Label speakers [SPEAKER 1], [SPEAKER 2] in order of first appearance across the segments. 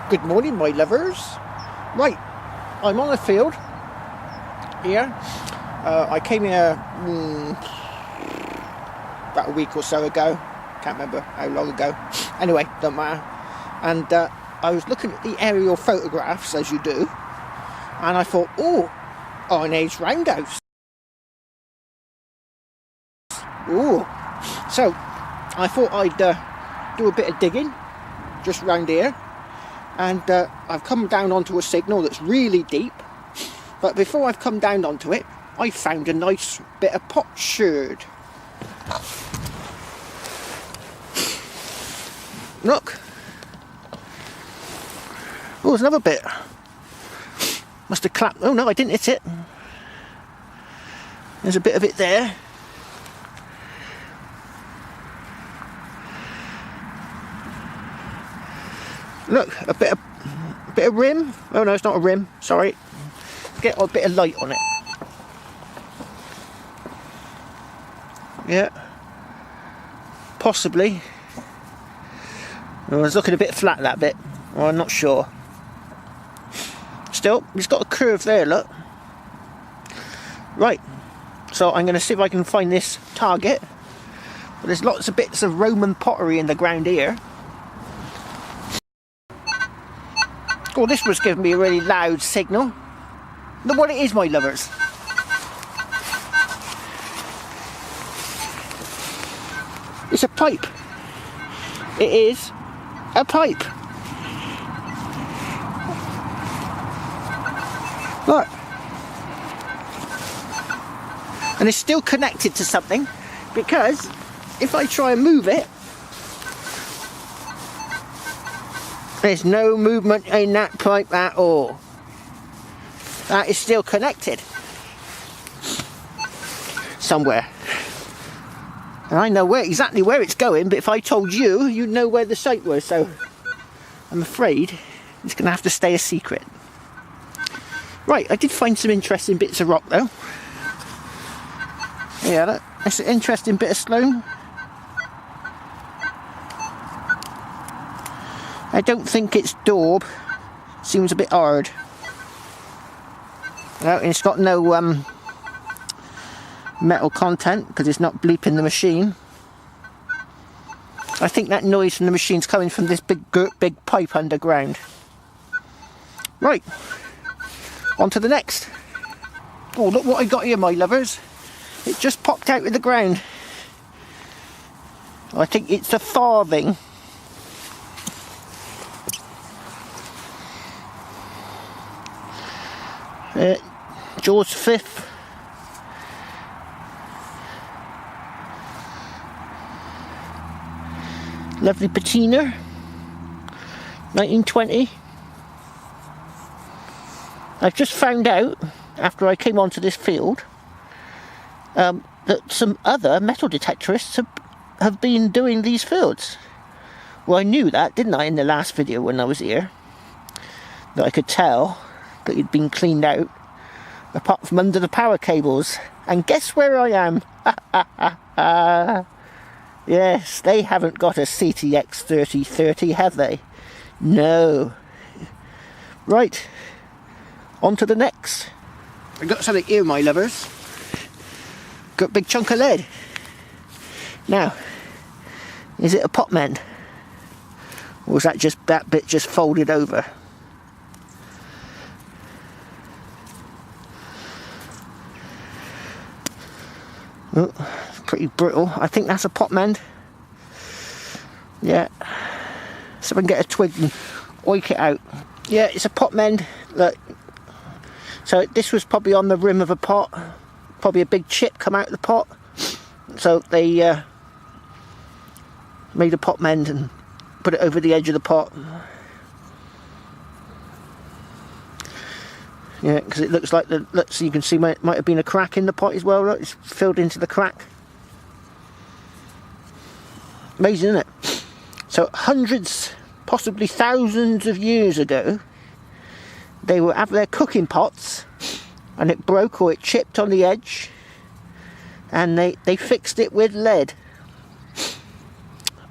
[SPEAKER 1] Good morning, my lovers. Right, I'm on the field here. I came here about a week or so ago. Can't remember how long ago. Anyway, don't matter. And I was looking at the aerial photographs, as you do, and I thought, oh, coinage roundhouse. Oh, so I thought I'd do a bit of digging just round here. And I've come down onto a signal that's really deep, but before I've come down onto it, I found a nice bit of potsherd. Look. Oh, there's another bit. Must have clapped. Oh no, I didn't hit it. There's a bit of it there. Look, a bit of rim. Oh no, it's not a rim. Sorry. Get a bit of light on it. Yeah. Possibly. Oh, it's looking a bit flat, that bit. Well, I'm not sure. Still, it's got a curve there, look. Right. So I'm going to see if I can find this target. But there's lots of bits of Roman pottery in the ground here. Oh, this was giving me a really loud signal. Look what it is, my lovers. It's a pipe. It is a pipe. Look. And it's still connected to something, because if I try and move it, there's no movement in that pipe at all. That is still connected somewhere. And I know exactly where it's going, but if I told you, you'd know where the site was. So I'm afraid it's going to have to stay a secret. Right, I did find some interesting bits of rock though. Yeah, that's an interesting bit of stone. I don't think it's daub. Seems a bit hard. No, it's got no metal content because it's not bleeping the machine. I think that noise from the machine's coming from this big pipe underground. Right, on to the next. Oh, look what I got here, my lovers. It just popped out of the ground. I think it's a farthing. George V. Lovely patina. 1920. I've just found out, after I came onto this field, that some other metal detectorists have been doing these fields. Well, I knew that, didn't I, in the last video when I was here? That I could tell that it'd been cleaned out, apart from under the power cables. And guess where I am? Yes, they haven't got a CTX 3030, have they? No. Right, on to the next. I got something here, my lovers. Got a big chunk of lead. Now, is it a pot mend? Or is that just that bit just folded over? Oh, it's pretty brittle. I think that's a pot mend. Yeah. So if I can get a twig and oink it out. Yeah, it's a pot mend. Look. So this was probably on the rim of a pot. Probably a big chip come out of the pot. So they made a pot mend and put it over the edge of the pot. Yeah, because it looks like so you can see might have been a crack in the pot as well. Look, it's filled into the crack. Amazing, isn't it? So hundreds, possibly thousands of years ago, they would have their cooking pots, and it broke or it chipped on the edge, and they fixed it with lead.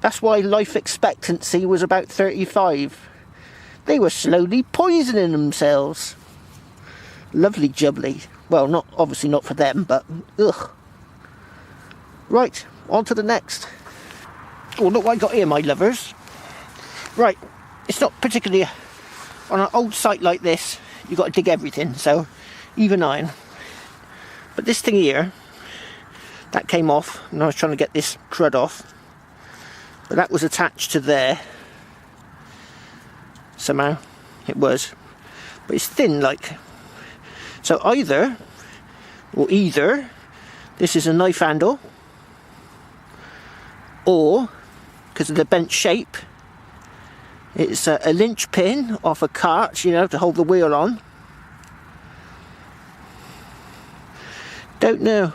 [SPEAKER 1] That's why life expectancy was about 35. They were slowly poisoning themselves. Lovely jubbly. Well, not obviously not for them, but ugh. Right, on to the next. Oh, look what I got here, my lovers. Right, it's not particularly... On an old site like this, you've got to dig everything, so even iron. But this thing here, that came off, and I was trying to get this crud off. But that was attached to there. Somehow, it was. But it's thin, like. So either, this is a knife handle, or, because of the bent shape, it's a linchpin off a cart, you know, to hold the wheel on. Don't know.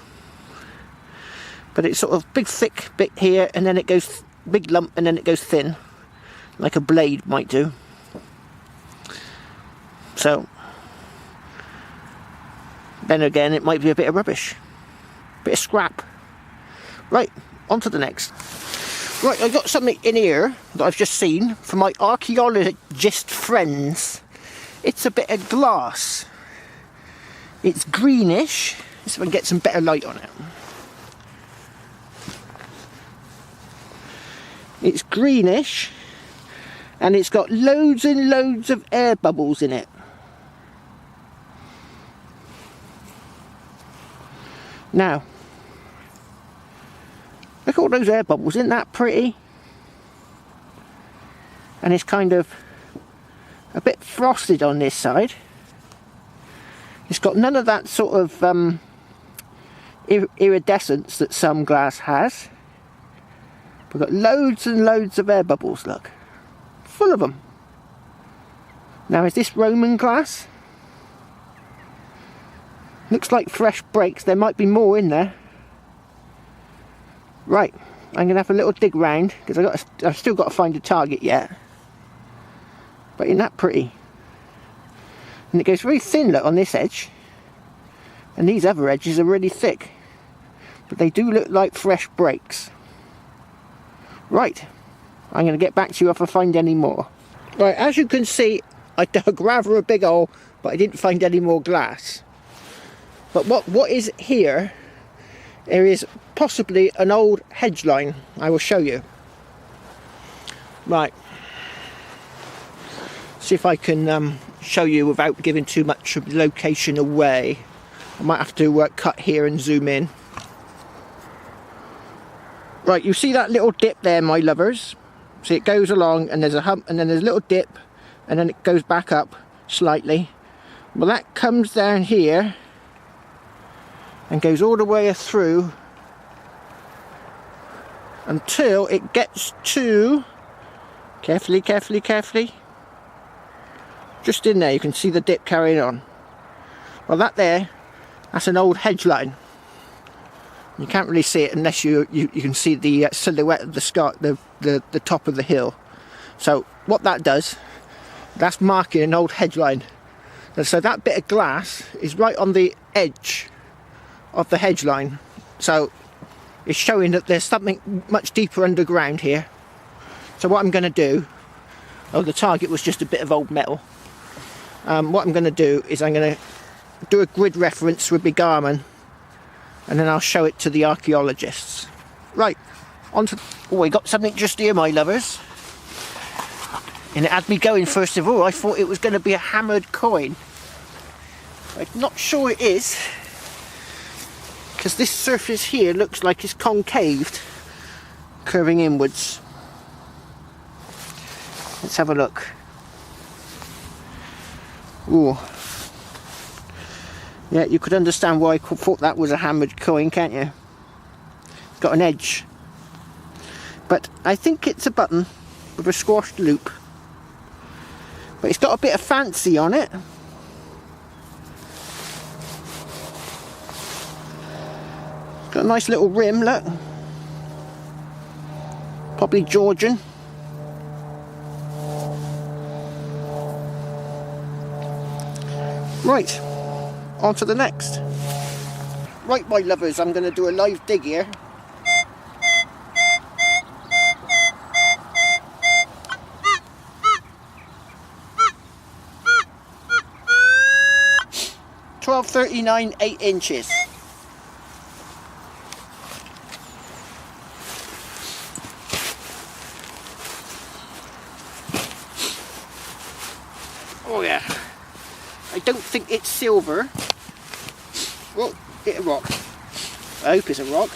[SPEAKER 1] But it's sort of big thick bit here, and then it goes, big lump, and then it goes thin. Like a blade might do. So, then again, it might be a bit of rubbish. Bit of scrap. Right, on to the next. Right, I got something in here that I've just seen from my archaeologist friends. It's a bit of glass. It's greenish. Let's see if I can get some better light on it. It's greenish, and it's got loads and loads of air bubbles in it. Now, look at all those air bubbles, isn't that pretty? And it's kind of a bit frosted on this side. It's got none of that sort of iridescence that some glass has. We've got loads and loads of air bubbles, look. Full of them. Now, is this Roman glass? Looks like fresh breaks. There might be more in there. Right, I'm going to have a little dig round, because I've still got to find a target yet. But isn't that pretty? And it goes very thin, look, on this edge. And these other edges are really thick. But they do look like fresh breaks. Right, I'm going to get back to you if I find any more. Right, as you can see, I dug rather a big hole, but I didn't find any more glass. But what is here, there is possibly an old hedge line. I will show you. Right, see if I can show you without giving too much of the location away. I might have to cut here and zoom in. Right, you see that little dip there, my lovers? See, it goes along and there's a hump and then there's a little dip and then it goes back up slightly. Well, that comes down here and goes all the way through until it gets to, carefully, just in there you can see the dip carrying on. Well, that's an old hedge line. You can't really see it unless you can see the silhouette of the sky, the top of the hill. So what that does, that's marking an old hedge line. And so that bit of glass is right on the edge of the hedge line. So it's showing that there's something much deeper underground here. So what I'm going to do, the target was just a bit of old metal. What I'm going to do is I'm going to do a grid reference with my Garmin, and then I'll show it to the archaeologists. Right, on to... Oh, I got something just here, my lovers. And it had me going first of all. I thought it was going to be a hammered coin. I'm not sure it is, because this surface here looks like it's concaved, curving inwards. Let's have a look. Ooh. Yeah, you could understand why I thought that was a hammered coin, can't you? It's got an edge. But I think it's a button with a squashed loop. But it's got a bit of fancy on it. It's got a nice little rim, look. Probably Georgian. Right. On to the next. Right, my lovers, I'm going to do a live dig here. 1239 8 inches. Oh yeah. I don't think it's silver. Oh, hit a rock. I hope it's a rock.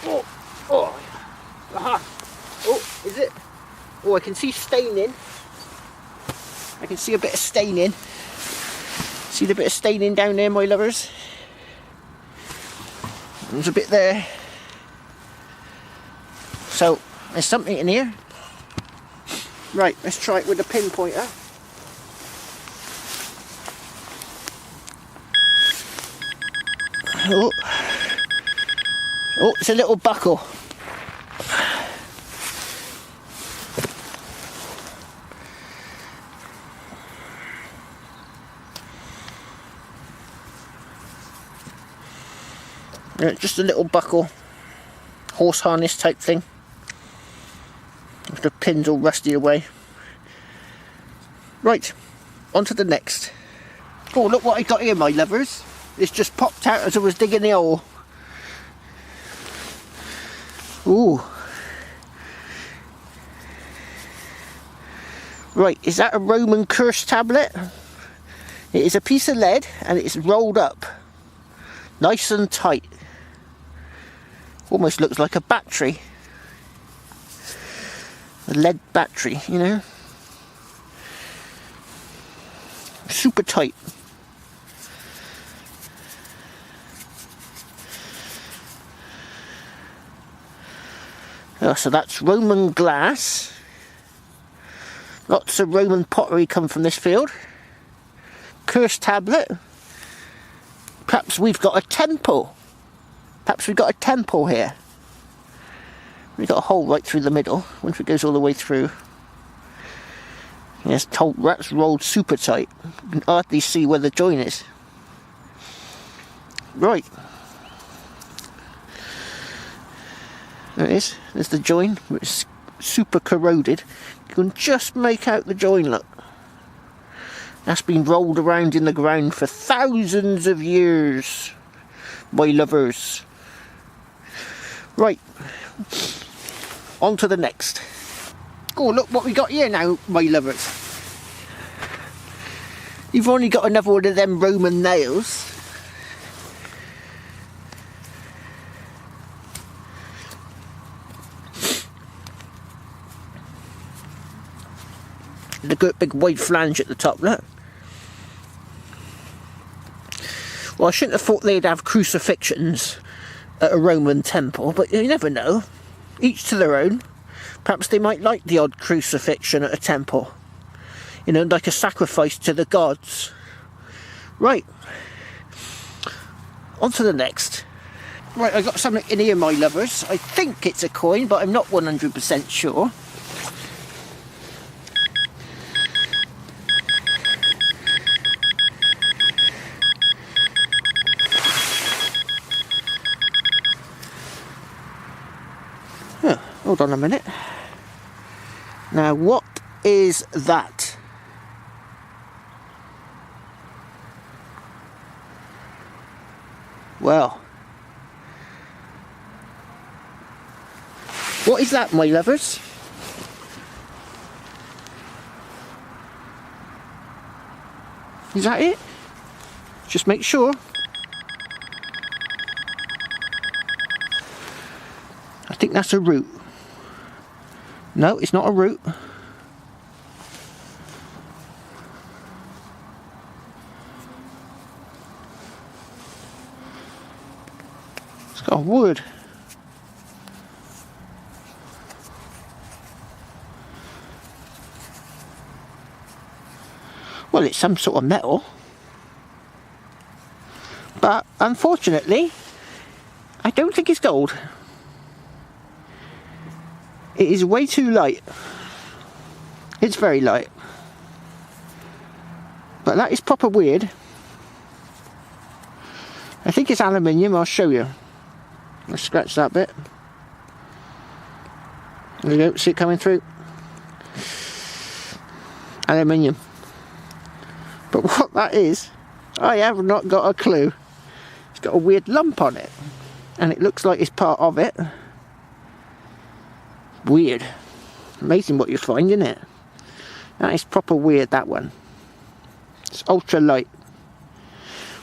[SPEAKER 1] Oh, oh, aha. Oh, is it? Oh, I can see staining. I can see a bit of staining. See the bit of staining down there, my lovers? There's a bit there. So, there's something in here. Right, let's try it with a pinpointer. Oh, oh, it's a little buckle. Yeah, just a little buckle, horse harness type thing. The pin's all rusty away. Right, on to the next. Oh, look what I got here, my lovers. It's just popped out as I was digging the hole. Ooh. Right, is that a Roman curse tablet? It is a piece of lead and it's rolled up. Nice and tight. Almost looks like a battery. A lead battery, you know. Super tight. Oh, so that's Roman glass. Lots of Roman pottery come from this field. Curse tablet. Perhaps we've got a temple. Perhaps we've got a temple here. We've got a hole right through the middle. Once it goes all the way through. Yes, that's rolled super tight. You can hardly see where the join is. Right. There it is. There's the join. It's super corroded. You can just make out the join, look. That's been rolled around in the ground for thousands of years, my lovers. Right. On to the next. Oh, look what we got here now, my lovers. You've only got another one of them Roman nails. The good big wide flange at the top, look. Well, I shouldn't have thought they'd have crucifixions at a Roman temple, but you never know. Each to their own. Perhaps they might like the odd crucifixion at a temple. You know, like a sacrifice to the gods. Right. On to the next. Right, I got something in here, my lovers. I think it's a coin, but I'm not 100% sure. Huh, hold on a minute. Now, what is that? Well, what is that, my lovers? Is that it? Just make sure. I think that's a root. No, it's not a root. It's got a wood. Well, it's some sort of metal. But unfortunately, I don't think it's gold. It is way too light. It's very light. But that is proper weird. I think it's aluminium, I'll show you. Let's scratch that bit. There we go, see it coming through. aluminium. But what that is, I have not got a clue. It's got a weird lump on it, and it looks like it's part of it. Weird. Amazing what you find, isn't it? That is proper weird, that one. It's ultra light.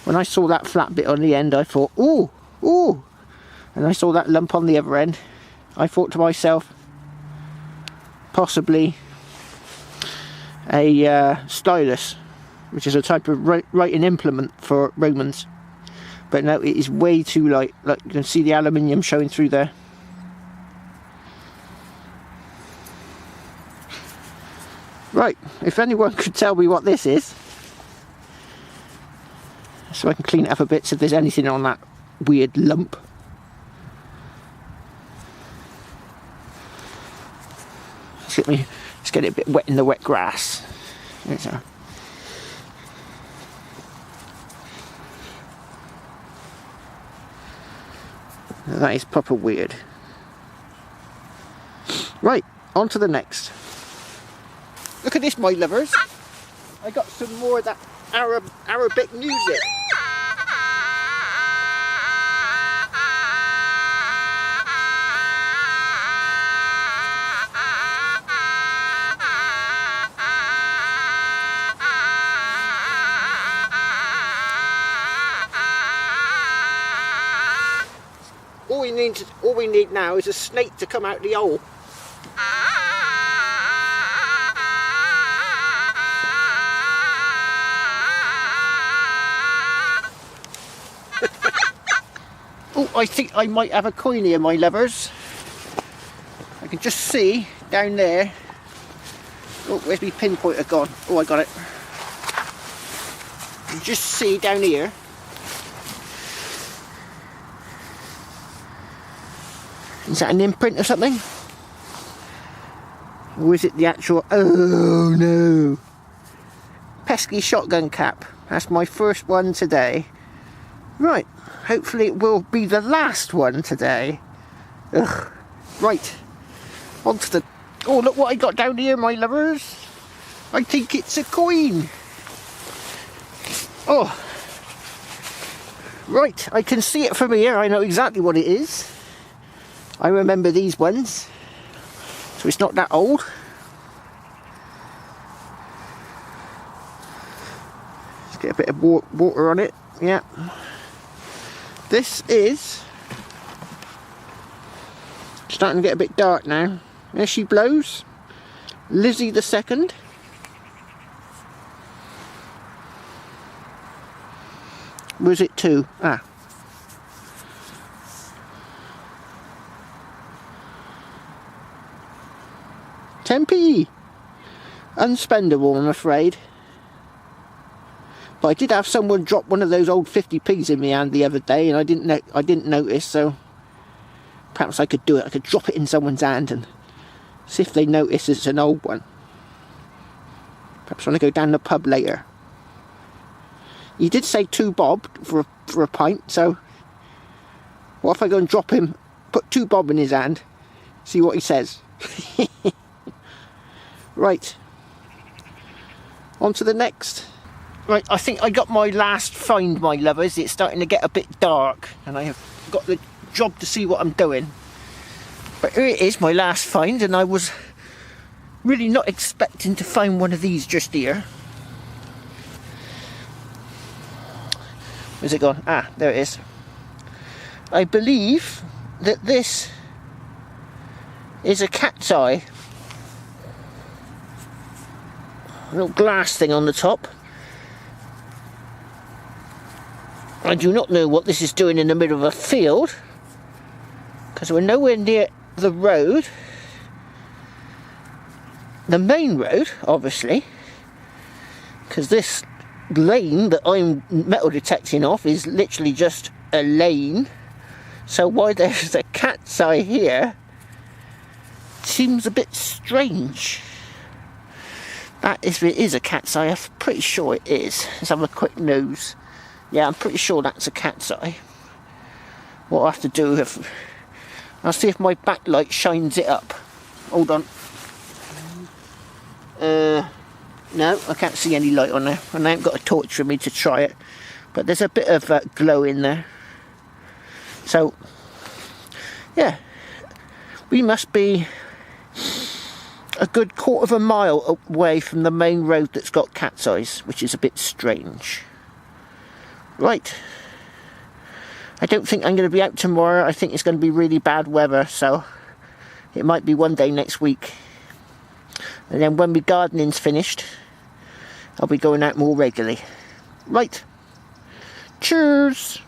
[SPEAKER 1] When I saw that flat bit on the end, I thought, ooh, ooh. And I saw that lump on the other end. I thought to myself, possibly a stylus, which is a type of writing implement for Romans. But no, it is way too light. Like, you can see the aluminium showing through there. Right, if anyone could tell me what this is, so I can clean it up a bit, so if there's anything on that weird lump. Let's get it a bit wet in the wet grass. That is proper weird. Right, on to the next. Look at this, my lovers. I got some more of that Arabic music. All we need now is a snake to come out the hole. Oh, I think I might have a coin here, my lovers. I can just see down there. Oh, where's my pinpointer gone? Oh, I got it. You can just see down here. Is that an imprint or something? Or is it the actual... Oh no! Pesky shotgun cap. That's my first one today. Right, hopefully it will be the last one today. Ugh. Right, on to the... Oh, look what I got down here, my lovers. I think it's a coin. Oh. Right, I can see it from here. I know exactly what it is. I remember these ones, so it's not that old. Let's get a bit of water on it. Yeah. This is starting to get a bit dark now. There she blows. Lizzie the Second. Was it 2? Ah. £10p. Unspendable, I'm afraid. But I did have someone drop one of those old 50p's in my hand the other day, and I didn't notice. So perhaps I could do it. I could drop it in someone's hand and see if they notice it's an old one. Perhaps when I go down the pub later. He did say 2 bob for a pint. So what if I go and drop him, put 2 bob in his hand, see what he says. Right, on to the next. Right, I think I got my last find, my lovers. It's starting to get a bit dark and I have got the job to see what I'm doing. But here it is, my last find, and I was really not expecting to find one of these just here. Where's it gone? Ah, there it is. I believe that this is a cat's eye. A little glass thing on the top. I do not know what this is doing in the middle of a field, because we're nowhere near the road, the main road, obviously, because this lane that I'm metal detecting off is literally just a lane. So why there's a cat's eye here seems a bit strange. That is, it is a cat's eye. I'm pretty sure it is. Let's have a quick nose. Yeah, I'm pretty sure that's a cat's eye. What I'll have to do, I'll see if my backlight shines it up. Hold on. No, I can't see any light on there, and I haven't got a torch for me to try it, but there's a bit of glow in there. So yeah, we must be a good quarter of a mile away from the main road that's got cat's eyes, which is a bit strange. Right, I don't think I'm going to be out tomorrow. I think it's going to be really bad weather, so it might be one day next week. And then when my gardening's finished, I'll be going out more regularly. Right, cheers!